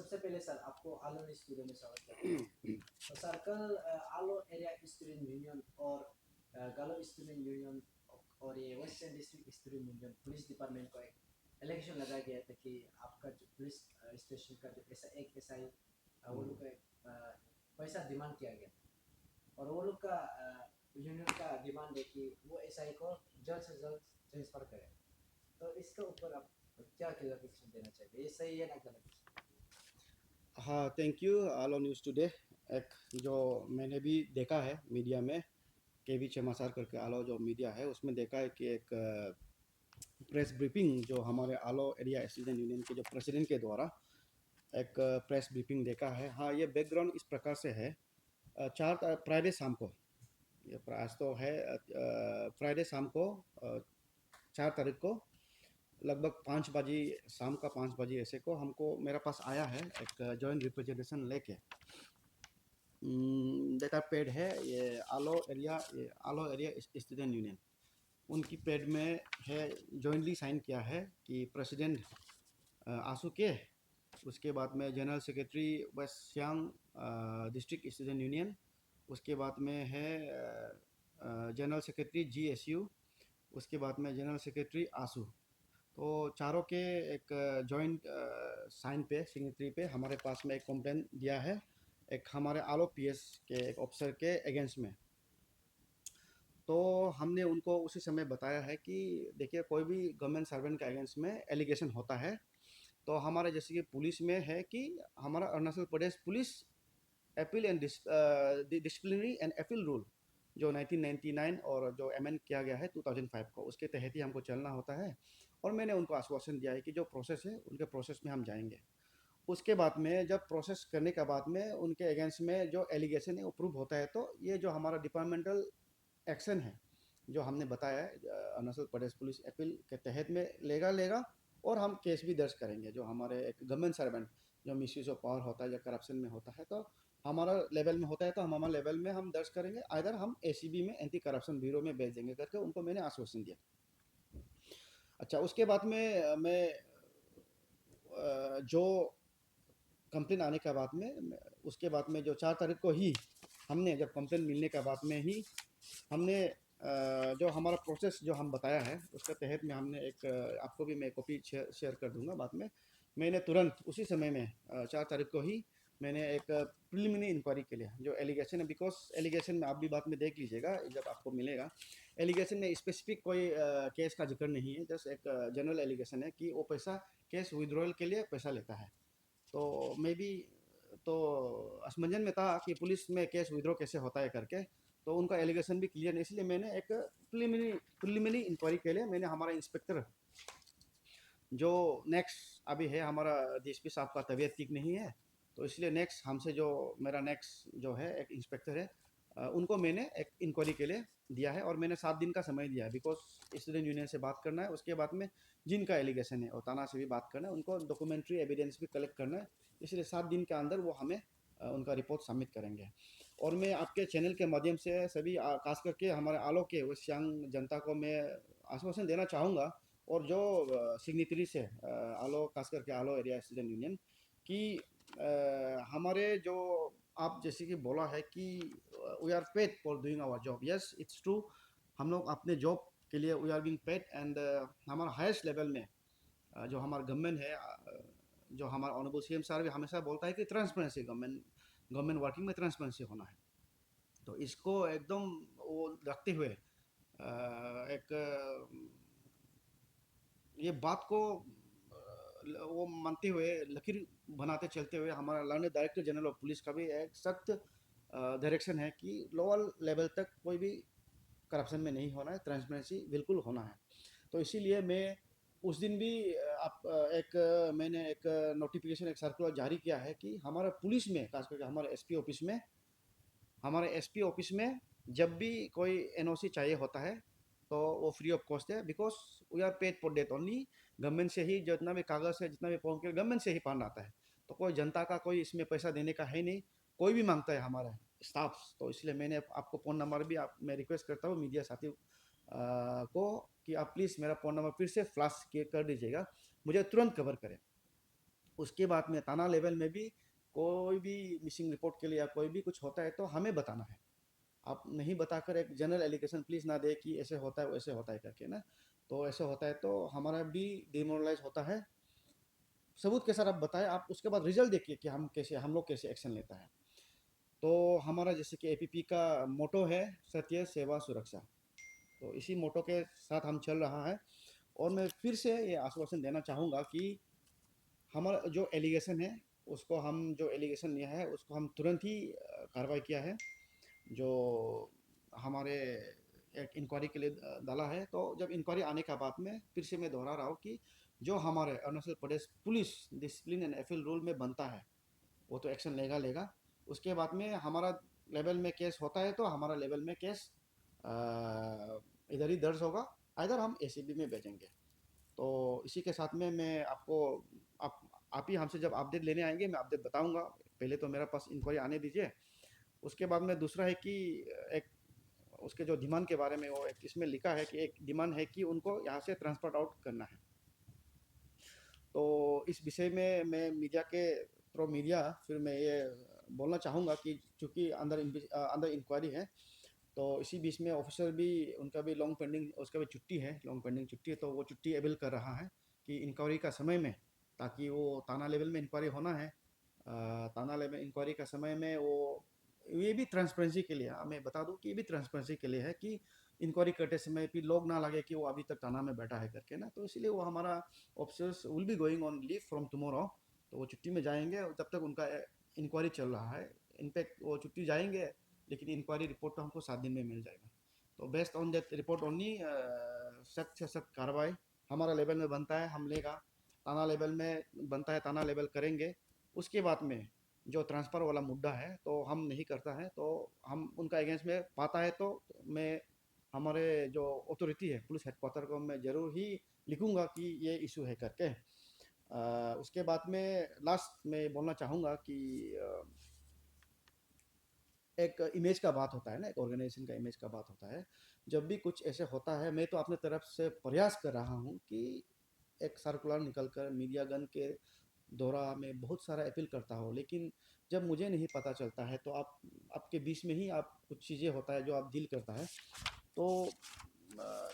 सबसे पहले सर आपको आलो स्टूडियो में स्वागत करता हूँ। तो सर कल आलो एरिया स्टूडेंट यूनियन और गालो स्टूडेंट यूनियन और ये western district student union police department को एक इलेक्शन लगाया गया था कि आपका जो पुलिस स्टेशन का जो ऐसा एक एसआई वो लोग का पैसा डिमांड किया गया था और वो लोग का यूनियन का डिमांड है कि वो एसआई को जल्द से जल्द ट्रांसफर करें। तो इसके ऊपर आप क्या क्लैरिफिकेशन देना चाहिए, ये सही है ना गलत? हाँ, thank you Aalo news today. एक जो मैंने भी देखा है मीडिया में, केवी चमाचार करके आलो जो मीडिया है उसमें देखा है कि एक प्रेस ब्रीफिंग जो हमारे आलो एरिया स्टूडेंट यूनियन के जो प्रेसिडेंट के द्वारा एक प्रेस ब्रीफिंग देखा है। हाँ, ये बैकग्राउंड इस प्रकार से है। फ्राइडे शाम को, ये आज तो है, फ्राइडे शाम को 4 तारीख को लगभग 5 बजे, शाम का 5 बजे ऐसे को हमको मेरे पास आया है एक जॉइंट रिप्रेजेंटेशन लेके। डेटा पेड है ये आलो एरिया स्टूडेंट यूनियन, उनकी पेड में है, जॉइंटली साइन किया है कि प्रेसिडेंट आंसू के, उसके बाद में general secretary West Siang district student union, उसके बाद में है जनरल सेक्रेटरी जीएसयू, उसके बाद में जनरल सेक्रेटरी आंसू। तो चारों के एक जॉइंट साइन पे, सिग्नेचरी पे हमारे पास में एक कंप्लेंट दिया है, एक हमारे आलो पीएस के एक ऑफिसर के अगेंस्ट में। तो हमने उनको उसी समय बताया है कि देखिए, कोई भी गवर्नमेंट सर्वेंट के अगेंस्ट में एलिगेशन होता है तो हमारे जैसे कि पुलिस में है कि हमारा Arunachal Pradesh police appeal and disciplinary and appeal rule जो 1999 और जो अमेंड किया गया है 2005 को, उसके तहत ही हमको चलना होता है। और मैंने उनको आश्वासन दिया है कि जो प्रोसेस है उनके प्रोसेस में हम जाएंगे। उसके बाद में जब प्रोसेस करने के बाद में उनके अगेंस्ट में जो एलिगेशन है वो प्रूव होता है तो ये जो हमारा डिपार्टमेंटल एक्शन है जो हमने बताया है अरुणाचल प्रदेश पुलिस अपील के तहत में लेगा लेगा और हम केस भी दर्ज करेंगे। जो हमारे एक गवर्नमेंट सर्वेंट जो मिसयूज ऑफ पावर होता है या करप्शन में होता है तो हमारा लेवल में होता है तो हम हमारे लेवल में हम दर्ज करेंगे, आइदर हम एसीबी में एंटी करप्शन ब्यूरो में भेज देंगे करके उनको मैंने आश्वासन दिया। अच्छा, उसके बाद में मैं जो कंप्लेन आने के बाद में, उसके बाद में जो 4 तारीख को ही हमने जब कंप्लेन मिलने के बाद में ही हमने जो हमारा प्रोसेस जो हम बताया है उसके तहत में हमने एक आपको भी मैं कॉपी शेयर कर दूंगा बाद में। मैंने तुरंत उसी समय में 4 तारीख को ही मैंने एक प्रिलिमिनरी इंक्वायरी के लिए जो एलिगेशन है, बिकॉज एलिगेशन में आप भी बाद में देख लीजिएगा जब आपको मिलेगा, एलिगेशन में स्पेसिफिक कोई केस का जिक्र नहीं है, जस्ट एक जनरल एलिगेशन है कि वो पैसा केस विड्रॉल के लिए पैसा लेता है। तो मे बी तो असमंजन में था कि पुलिस में केस विड्रॉ कैसे होता है करके, तो उनका एलिगेशन भी क्लियर नहीं, इसलिए मैंने एक प्रिलिमिनरी इंक्वायरी के लिए मैंने हमारा इंस्पेक्टर जो नेक्स्ट अभी है, हमारा डीएसपी साहब का तबीयत ठीक नहीं है तो इसलिए नेक्स्ट हमसे जो मेरा नेक्स्ट जो है एक इंस्पेक्टर है, उनको मैंने एक इंक्वायरी के लिए दिया है और मैंने 7 दिन का समय दिया है, बिकॉज स्टूडेंट यूनियन से बात करना है, उसके बाद में जिनका एलिगेशन है और थाना से भी बात करना है, उनको डॉक्यूमेंट्री एविडेंस भी कलेक्ट करना है, इसलिए 7 दिन के अंदर वो हमें उनका रिपोर्ट सबमिट करेंगे। और मैं आपके चैनल के माध्यम से सभी खास करके हमारे आलो के वेस्ट सियांग जनता को मैं आश्वासन देना चाहूँगा, और जो सिग्नेटरीज है आलो, खास करके आलो एरिया स्टूडेंट यूनियन की, हमारे जो आप जैसे कि बोला है कि we are paid for doing our job, yes it's true, हम लोग अपने जॉब के लिए we are being paid. And हमारा हाईएस्ट लेवल में जो हमारा गवर्नमेंट है, जो हमारा ऑनरेबल सीएम सर भी हमेशा बोलता है कि ट्रांसपेरेंसी, गवर्नमेंट गवर्नमेंट वर्किंग में ट्रांसपेरेंसी होना है। तो इसको एकदम वो रखते हुए एक ये बात को वो मानते हुए, लकीर बनाते चलते हुए हमारा learn director general of police का भी एक सख्त डायरेक्शन है कि लोअर लेवल तक कोई भी करप्शन में नहीं होना है, ट्रांसपेरेंसी बिल्कुल होना है। तो इसीलिए मैं उस दिन भी मैंने एक नोटिफिकेशन, एक सर्कुलर जारी किया है कि हमारा पुलिस में, खास करके हमारे एसपी ऑफिस में जब भी कोई एनओसी चाहिए होता है तो वो फ्री ऑफ कॉस्ट है, because we are paid for that only. Government से ही जितना भी कागज़ है, जितना भी फॉर्म के गवर्नमेंट से ही फंड आता है, तो कोई जनता का कोई इसमें पैसा देने का है नहीं, कोई भी मांगता है हमारा स्टाफ। तो इसलिए मैंने आपको फ़ोन नंबर भी आप मैं रिक्वेस्ट करता हूँ मीडिया साथियों को कि आप प्लीज़ मेरा फ़ोन नंबर फिर से फ्लैश कर दीजिएगा, मुझे तुरंत कवर करें। उसके बाद में थाना लेवल में भी कोई भी मिसिंग रिपोर्ट के लिए या कोई भी कुछ होता है तो हमें बताना है। आप नहीं बताकर एक जनरल एलिगेशन प्लीज़ ना दे कि ऐसे होता है वैसे होता है करके ना। तो ऐसे होता है तो हमारा भी डिमोरलाइज होता है। सबूत के साथ आप बताएं, आप उसके बाद रिजल्ट देखिए कि हम लोग कैसे एक्शन लेता है। तो हमारा जैसे कि एपीपी का मोटो है सत्य सेवा सुरक्षा, तो इसी मोटो के साथ हम चल रहा है। और मैं फिर से ये आश्वासन देना चाहूँगा कि हमारा जो एलिगेशन है उसको हम जो एलिगेशन लिया है उसको हम तुरंत ही कार्रवाई किया है। जो हमारे एक इंक्वायरी के लिए डाला है, तो जब इंक्वायरी आने का बाद में फिर से मैं दोहरा रहा हूँ कि जो हमारे Arunachal Pradesh police discipline and appeal rule में बनता है वो तो एक्शन लेगा। उसके बाद में हमारा लेवल में केस होता है तो हमारा लेवल में केस इधर ही दर्ज होगा, इधर हम एसीबी में भेजेंगे। तो इसी के साथ में मैं आपको आप ही हमसे जब अपडेट लेने आएंगे मैं अपडेट बताऊंगा। पहले तो मेरा पास इंक्वायरी आने दीजिए। उसके बाद में दूसरा है कि एक उसके जो डिमांड के बारे में वो एक इसमें लिखा है कि एक डिमांड है कि उनको यहाँ से ट्रांसपोर्ट आउट करना है। तो इस विषय में मैं मीडिया के थ्रू मीडिया फिर मैं ये बोलना चाहूँगा कि चूँकि अंदर इंक्वायरी है, तो इसी बीच में ऑफिसर भी उनका भी लॉन्ग पेंडिंग उसका भी छुट्टी है, लॉन्ग पेंडिंग छुट्टी है, तो वो छुट्टी अवेल कर रहा है कि इंक्वायरी का समय में, ताकि वो थाना लेवल में इंक्वायरी होना है। थाना लेवल इंक्वायरी का समय में वो ये भी ट्रांसपेरेंसी के लिए मैं बता दूं कि ये भी ट्रांसपेरेंसी के लिए है कि इंक्वायरी करते समय भी लोग ना लगे कि वो अभी तक थाना में बैठा है करके ना। तो इसलिए वो हमारा officers will be going on leave from tomorrow, तो वो छुट्टी में जाएंगे और तब तक उनका इंक्वायरी चल रहा है। इनफैक्ट वो छुट्टी जाएंगे लेकिन इंक्वायरी रिपोर्ट तो हमको 7 दिन में मिल जाएगा। तो based on that report only सख्त से सख्त कार्रवाई हमारा लेवल में बनता है हम लेगा, थाना लेवल में बनता है थाना लेवल करेंगे। उसके बाद में जो ट्रांसफ़र वाला मुद्दा है तो हम नहीं करता है, तो हम उनका अगेंस्ट में पाता है तो मैं हमारे जो अथॉरिटी है पुलिस हेडक्वार्टर को मैं ज़रूर ही लिखूंगा कि ये इशू है करके। उसके बाद में लास्ट में बोलना चाहूँगा कि एक इमेज का बात होता है ना, एक ऑर्गेनाइजेशन का इमेज का बात होता है। जब भी कुछ ऐसे होता है मैं तो अपने तरफ से प्रयास कर रहा हूँ कि एक सर्कुलर निकल कर मीडिया गन के दौरा में बहुत सारा अपील करता हूँ, लेकिन जब मुझे नहीं पता चलता है तो आप आपके बीच में ही आप कुछ चीज़ें होता है जो आप डील करता है। तो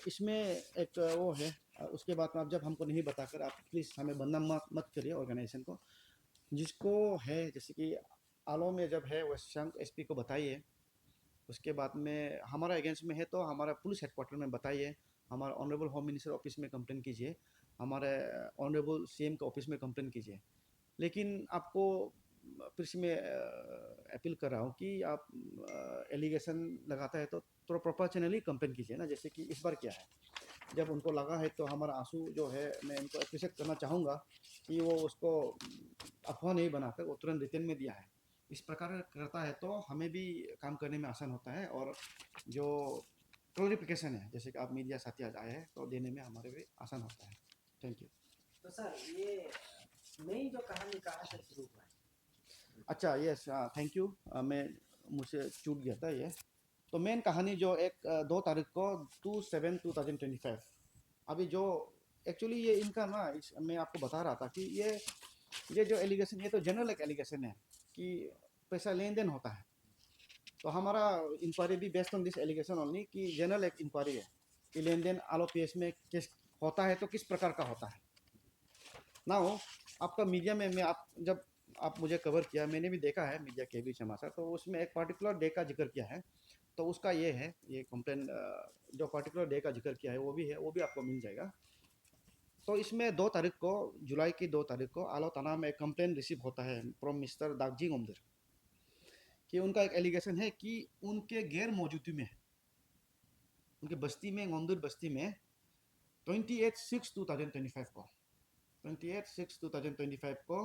इसमें एक वो है। उसके बाद में आप जब हमको नहीं बताकर आप प्लीज़ हमें बदनाम मत करिए ऑर्गेनाइजेशन को। जिसको है जैसे कि आलो में जब है वेस्ट सियांग एसपी को बताइए। उसके बाद में हमारा अगेंस्ट में है तो हमारा पुलिस हेडक्वार्टर में बताइए, हमारा ऑनरेबल होम मिनिस्टर ऑफिस में कंप्लेन कीजिए, हमारे ऑनरेबल सीएम के ऑफिस में कंप्लेन कीजिए। लेकिन आपको फिर से मैं अपील कर रहा हूँ कि आप एलिगेशन लगाता है तो थोड़ा प्रोपोर्शनली कंप्लेन कीजिए ना। जैसे कि इस बार क्या है, जब उनको लगा है तो हमारा आंसू जो है मैं उनको अप्रिशिएट करना चाहूँगा कि वो उसको अफवाह नहीं बनाकर वो तुरंत रिटर्न में दिया है। इस प्रकार करता है तो हमें भी काम करने में आसान होता है, और जो क्लोरिफिकेशन है जैसे कि आप मीडिया साथी आज आए हैं तो देने में हमारे भी आसान होता है। Thank you. तो सर ये मेन जो कहानी कहाँ से शुरू हुआ है? अच्छा, यस, थैंक यू। मैं मुझसे छूट गया था ये। तो मेन कहानी जो 2 तारीख को 2/7/2025, अभी जो एक्चुअली ये इनका ना मैं आपको बता रहा था कि ये जो एलिगेशन ये तो जनरल एक एलिगेशन है कि पैसा लेन देन होता है। तो हमारा इंक्वायरी भी based on this allegation only कि जनरल एक इंक्वायरी है कि लेन देन आलो पी में किस होता है तो किस प्रकार का होता है ना हो। आपका मीडिया में मैं आप जब आप मुझे कवर किया मैंने भी देखा है मीडिया के भी समाचार, तो उसमें एक पर्टिकुलर डे का जिक्र किया है। तो उसका ये है ये कंप्लेन जो पर्टिकुलर डे का जिक्र किया है वो भी है, वो भी आपको मिल जाएगा। तो इसमें 2 तारीख को जुलाई की 2 तारीख को आलो थाना में एक कंप्लेन रिसीव होता है फ्रॉम मिस्टर दागजी ओमदर कि उनका एक एलिगेशन है कि उनके गैर मौजूदगी में उनके बस्ती में गोंदुर बस्ती में 28/6/2025 को 28/6/2025 को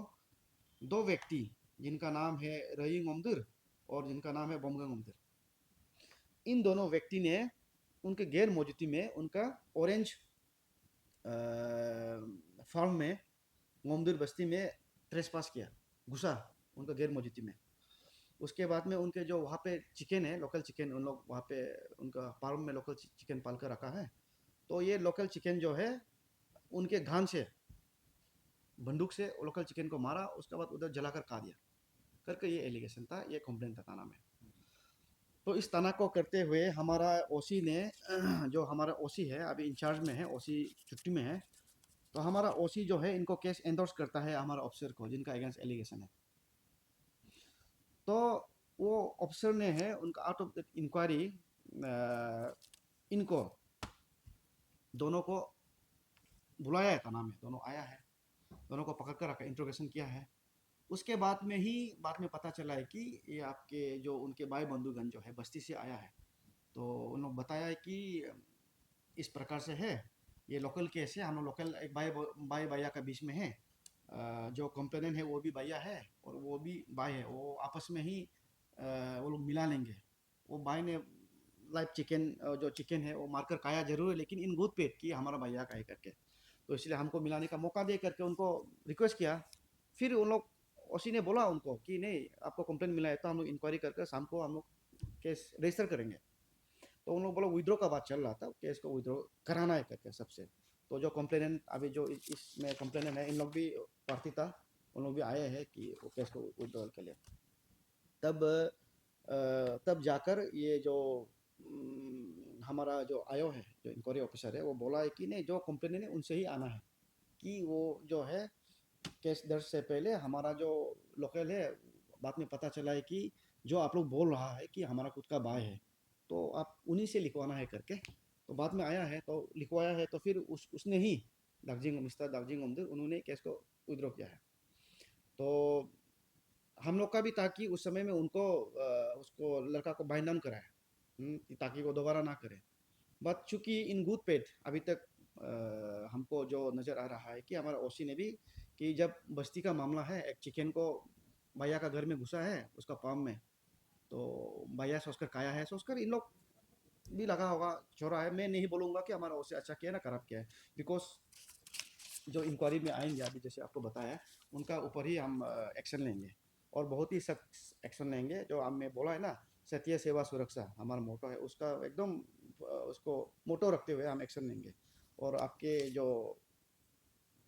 2 व्यक्ति जिनका नाम है रयिंग ओमदुर और जिनका नाम है बोमगंग ओमदुर, इन दोनों व्यक्ति ने उनके गैर मौजूदगी में उनका ऑरेंज फार्म में मोमदुर बस्ती में ट्रेसपास किया, घुसा उनका गैर मौजूदगी में। उसके बाद में उनके जो वहाँ पे चिकन है लोकल चिकन, उन लोग वहाँ पे उनका फार्म में लोकल चिकन पाल कर रखा है। तो ये लोकल चिकन जो है उनके घान से बंदूक से लोकल चिकन को मारा, उसके बाद उधर जलाकर खा दिया करके ये एलिगेशन था, ये कंप्लेंट था थाना में। तो इस तना को करते हुए हमारा ओसी ने जो हमारा ओसी है अभी इंचार्ज में है, ओसी छुट्टी में है, तो हमारा ओसी जो है इनको केस एंडोर्स करता है हमारा ऑफिसर को जिनका अगेंस्ट एलिगेशन है। तो वो ऑफिसर ने है उनका आउट ऑफ द इंक्वायरी इनको दोनों को बुलाया है थाना में, दोनों आया है, दोनों को पकड़ कर रखा, इंट्रोगेशन किया है। उसके बाद में पता चला है कि ये आपके जो उनके भाई बंधुगण जो है बस्ती से आया है, तो उन लोग बताया है कि इस प्रकार से है, ये लोकल केस है, हम लोग लोकल एक भाई भैया का बीच में है, जो कंप्लेनेंट है वो भी भैया है और वो भी भाई है, वो आपस में ही वो लोग मिला लेंगे। वो भाई ने लाइव चिकन जो चिकन है वो मारकर खाया जरूर है, लेकिन इन गुड पेट कि हमारा भैया का है करके, तो इसलिए हमको मिलाने का मौका दे करके उनको रिक्वेस्ट किया। फिर उन लोग ओसी ने बोला उनको कि नहीं, आपको कंप्लेंट मिला है तो हम लोग इंक्वायरी करके शाम को हम लोग केस रजिस्टर करेंगे। तो उन लोग बोला विड्रॉ का बात चल रहा था, केस को विड्रॉ कराना है करके सबसे। तो जो कंप्लेनेंट अभी जो इसमें कंप्लेनेंट है, इन लोग भी पार्टी था, उन लोग भी आए हैं कि वो केस को विड्रॉल के लिए। तब तब जाकर ये जो हमारा जो आयो है, जो इंक्वायरी ऑफिसर है, वो बोला है कि नहीं, जो कंप्लेनेंट है उनसे ही आना है, कि वो जो है केस दर्ज से पहले हमारा जो लोकल है, बाद में पता चला है कि जो आप लोग बोल रहा है कि हमारा खुद का भाई है, तो आप उन्हीं से लिखवाना है करके। तो बाद में आया है तो लिखवाया है, तो फिर उसने ही मिस्टर दार्जिंग उमदुर उन्होंने केस को विड्रॉ किया है। तो हम लोग का भी था कि उस समय में उनको उसको लड़का को बाइंड डाउन कराया, ताकि वो दोबारा ना करे। बट चूंकि इन गुड पेट अभी तक हमको जो नज़र आ रहा है कि हमारा ओसी ने भी कि जब बस्ती का मामला है, एक चिकन को भैया का घर में घुसा है उसका पाम में, तो भैया सोचकर खाया है, सोचकर इन लोग भी लगा होगा छोरा है। मैं नहीं बोलूँगा कि हमारा ओसी अच्छा किया ना खराब किया है, बिकॉज जो इंक्वायरी में आएंगे अभी जैसे आपको बताया, उनका ऊपर ही हम एक्शन लेंगे और बहुत ही सख्त एक्शन लेंगे। जो हमने बोला है ना, सत्य सेवा सुरक्षा हमारा मोटो है, उसका एकदम उसको मोटो रखते हुए हम एक्शन लेंगे। और आपके जो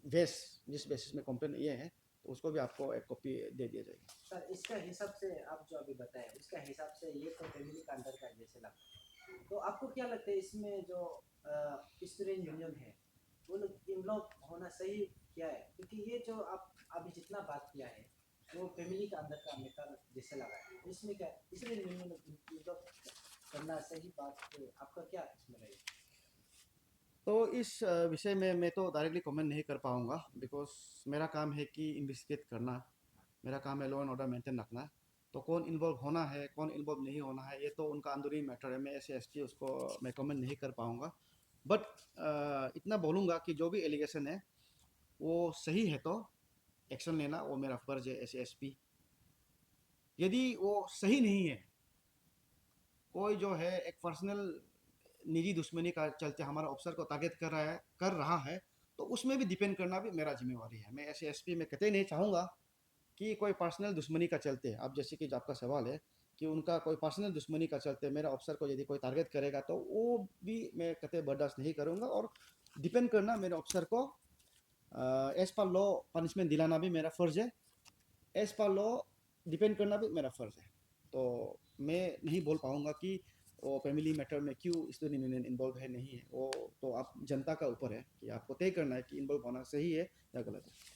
जिस बेसिस में कंप्लेन ये है, तो उसको भी आपको एक कॉपी दे दिया जाएगा। सर इसका हिसाब से आप जो अभी बताए उसका हिसाब से ये तो फैमिली का अंदर का जैसे लगता है, तो आपको क्या लगता है इसमें जो स्टूडेंट यूनियन है वो लोग इन्वॉल्व होना सही क्या है? क्योंकि ये जो आप अभी जितना बात किया है वो फैमिली का अंदर का मैटर जैसे लगा है, इसमें क्या स्टूडेंट यूनियन इन्वॉल्व करना सही बात है? आपका क्या इसमें रहेगा? तो इस विषय में मैं तो डायरेक्टली कमेंट नहीं कर पाऊँगा, बिकॉज मेरा काम है कि इन्वेस्टिगेट करना, मेरा काम है लॉ एंड ऑर्डर मेंटेन रखना। तो कौन इन्वॉल्व होना है, कौन इन्वॉल्व नहीं होना है, ये तो उनका अंदरूनी मैटर है, मैं ऐसे एसटी उसको मैं कमेंट नहीं कर पाऊँगा। बट इतना बोलूँगा कि जो भी एलिगेशन है वो सही है तो एक्शन लेना वो मेरा फ़र्ज़ है एस एसपी। यदि वो सही नहीं है, कोई जो है एक पर्सनल निजी दुश्मनी का चलते हमारा अफसर को टारगेट कर रहा है, तो उसमें भी डिपेंड करना भी मेरा जिम्मेवारी है। मैं ऐसे एसपी में कतई नहीं चाहूँगा कि कोई पर्सनल दुश्मनी का चलते, अब जैसे कि जो आपका सवाल है कि उनका कोई पर्सनल दुश्मनी का चलते मेरा अफसर को यदि कोई टारगेट करेगा, तो वो भी मैं कतई बर्दाश्त नहीं करूँगा। और डिपेंड करना मेरे अफसर को एज पर लॉ पनिशमेंट दिलाना भी मेरा फ़र्ज़ है, एज पर लॉ डिपेंड करना भी मेरा फ़र्ज़ है। तो मैं नहीं बोल पाऊँगा कि वो फैमिली मैटर में क्यों स्टूडेंट यूनियन इन्वॉल्व है नहीं है, वो तो आप जनता का ऊपर है कि आपको तय करना है कि इन्वॉल्व होना सही है या गलत है।